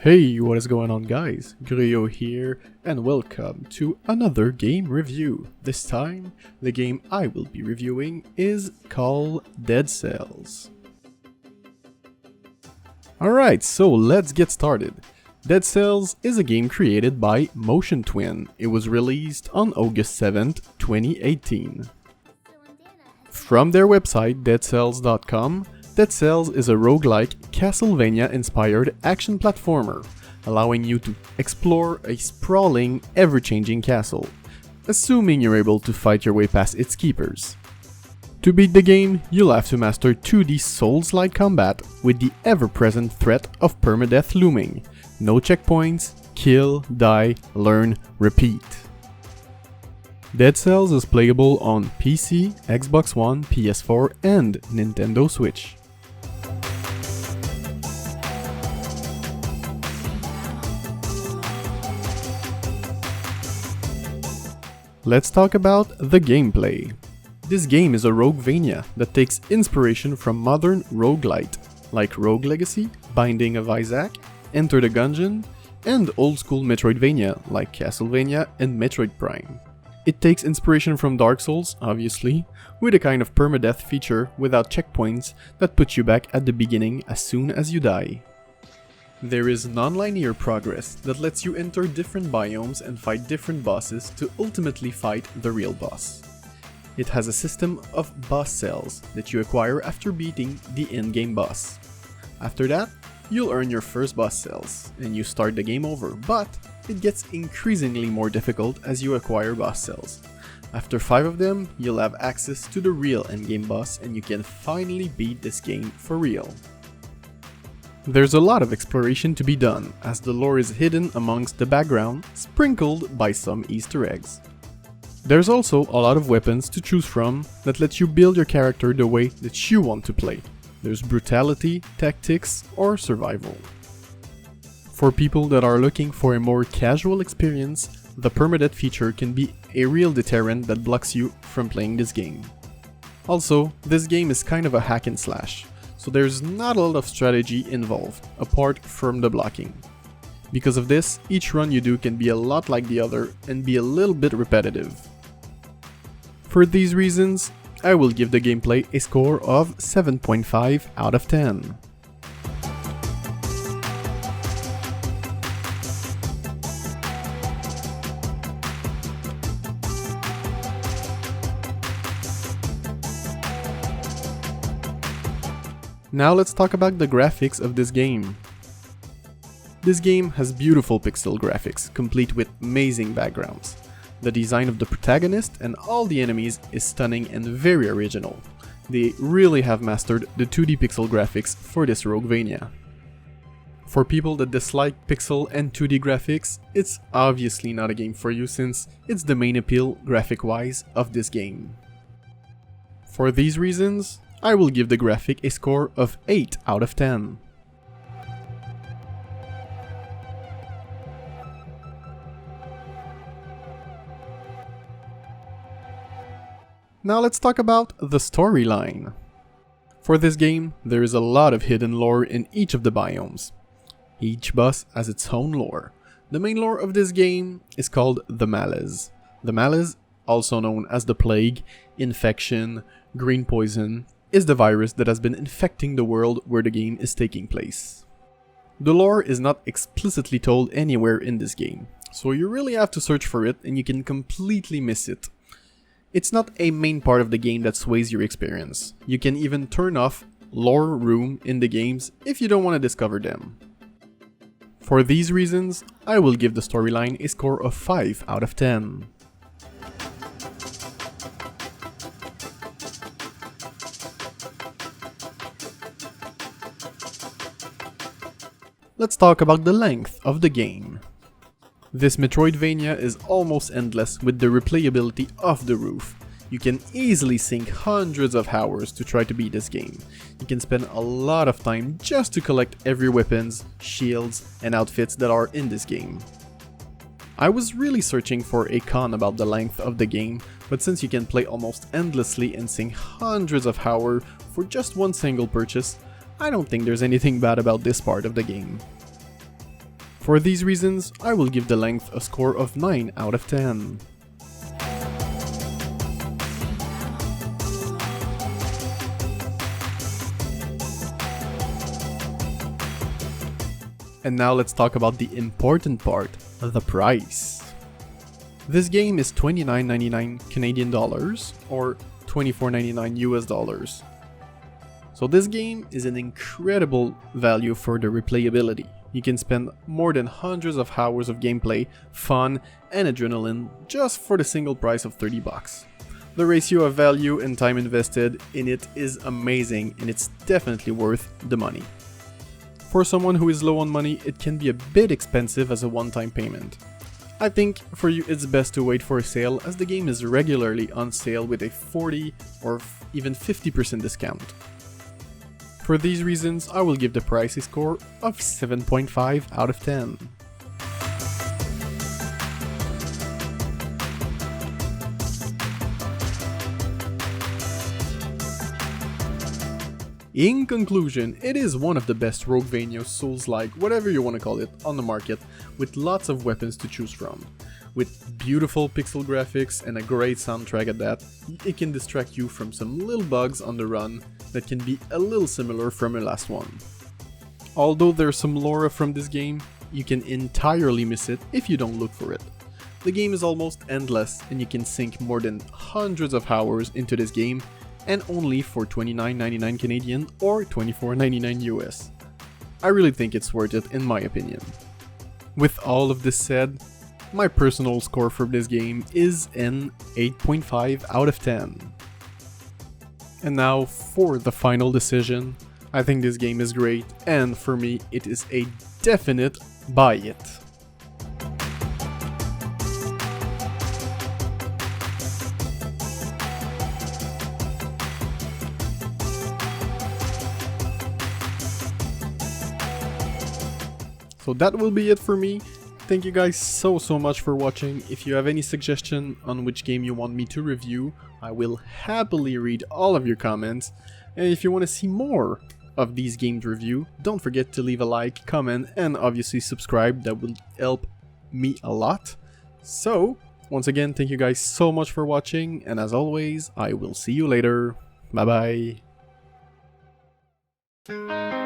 Hey, what is going on guys? Griot here and welcome to another game review. This time, the game I will be reviewing is called Dead Cells. Alright, so let's get started. Dead Cells is a game created by Motion Twin. It was released on August 7th, 2018. From their website, deadcells.com, Dead Cells is a roguelike, Castlevania-inspired action platformer, allowing you to explore a sprawling, ever-changing castle, assuming you're able to fight your way past its keepers. To beat the game, you'll have to master 2D Souls-like combat with the ever-present threat of permadeath looming. No checkpoints, kill, die, learn, repeat. Dead Cells is playable on PC, Xbox One, PS4, and Nintendo Switch. Let's talk about the gameplay. This game is a Roguevania that takes inspiration from modern roguelite, like Rogue Legacy, Binding of Isaac, Enter the Gungeon, and old-school Metroidvania like Castlevania and Metroid Prime. It takes inspiration from Dark Souls, obviously, with a kind of permadeath feature without checkpoints that puts you back at the beginning as soon as you die. There is non-linear progress that lets you enter different biomes and fight different bosses to ultimately fight the real boss. It has a system of boss cells that you acquire after beating the in-game boss. After that, you'll earn your first boss cells, and you start the game over, but it gets increasingly more difficult as you acquire boss cells. After 5 of them, you'll have access to the real endgame boss and you can finally beat this game for real. There's a lot of exploration to be done, as the lore is hidden amongst the background, sprinkled by some Easter eggs. There's also a lot of weapons to choose from that let you build your character the way that you want to play. There's brutality, tactics, or survival. For people that are looking for a more casual experience, the permadeath feature can be a real deterrent that blocks you from playing this game. Also, this game is kind of a hack and slash, so there's not a lot of strategy involved, apart from the blocking. Because of this, each run you do can be a lot like the other and be a little bit repetitive. For these reasons, I will give the gameplay a score of 7.5 out of 10. Now let's talk about the graphics of this game. This game has beautiful pixel graphics, complete with amazing backgrounds. The design of the protagonist and all the enemies is stunning and very original. They really have mastered the 2D pixel graphics for this Roguevania. For people that dislike pixel and 2D graphics, it's obviously not a game for you since it's the main appeal, graphic-wise, of this game. For these reasons, I will give the graphic a score of 8 out of 10. Now let's talk about the storyline. For this game, there is a lot of hidden lore in each of the biomes. Each boss has its own lore. The main lore of this game is called the Malaise. The Malaise, also known as the Plague, Infection, Green Poison, is the virus that has been infecting the world where the game is taking place. The lore is not explicitly told anywhere in this game, so you really have to search for it and you can completely miss it. It's not a main part of the game that sways your experience. You can even turn off lore room in the games if you don't want to discover them. For these reasons, I will give the storyline a score of 5 out of 10. Let's talk about the length of the game. This Metroidvania is almost endless with the replayability of the roof. You can easily sink hundreds of hours to try to beat this game. You can spend a lot of time just to collect every weapons, shields, and outfits that are in this game. I was really searching for a con about the length of the game, but since you can play almost endlessly and sink hundreds of hours for just one single purchase, I don't think there's anything bad about this part of the game. For these reasons, I will give the length a score of 9 out of 10. And now let's talk about the important part, the price. This game is $29.99 Canadian dollars or $24.99 US dollars. So this game is an incredible value for the replayability. You can spend more than hundreds of hours of gameplay, fun, and adrenaline just for the single price of $30. The ratio of value and time invested in it is amazing, and it's definitely worth the money. For someone who is low on money, it can be a bit expensive as a one-time payment. I think for you it's best to wait for a sale, as the game is regularly on sale with a 40 or even 50% discount. For these reasons, I will give the price a score of 7.5 out of 10. In conclusion, it is one of the best Roguevania, Souls-like, whatever you want to call it, on the market, with lots of weapons to choose from. With beautiful pixel graphics and a great soundtrack at that, it can distract you from some little bugs on the run that can be a little similar from your last one. Although there's some lore from this game, you can entirely miss it if you don't look for it. The game is almost endless and you can sink more than hundreds of hours into this game, and only for $29.99 Canadian or $24.99 US. I really think it's worth it in my opinion. With all of this said, my personal score for this game is an 8.5 out of 10. And now for the final decision. I think this game is great, and for me it is a definite buy it. So that will be it for me. Thank you guys so much for watching. If you have any suggestion on which game you want me to review, I will happily read all of your comments. And if you want to see more of these games review, don't forget to leave a like, comment, and obviously subscribe. That will help me a lot. So, once again, thank you guys so much for watching, and as always, I will see you later. Bye bye.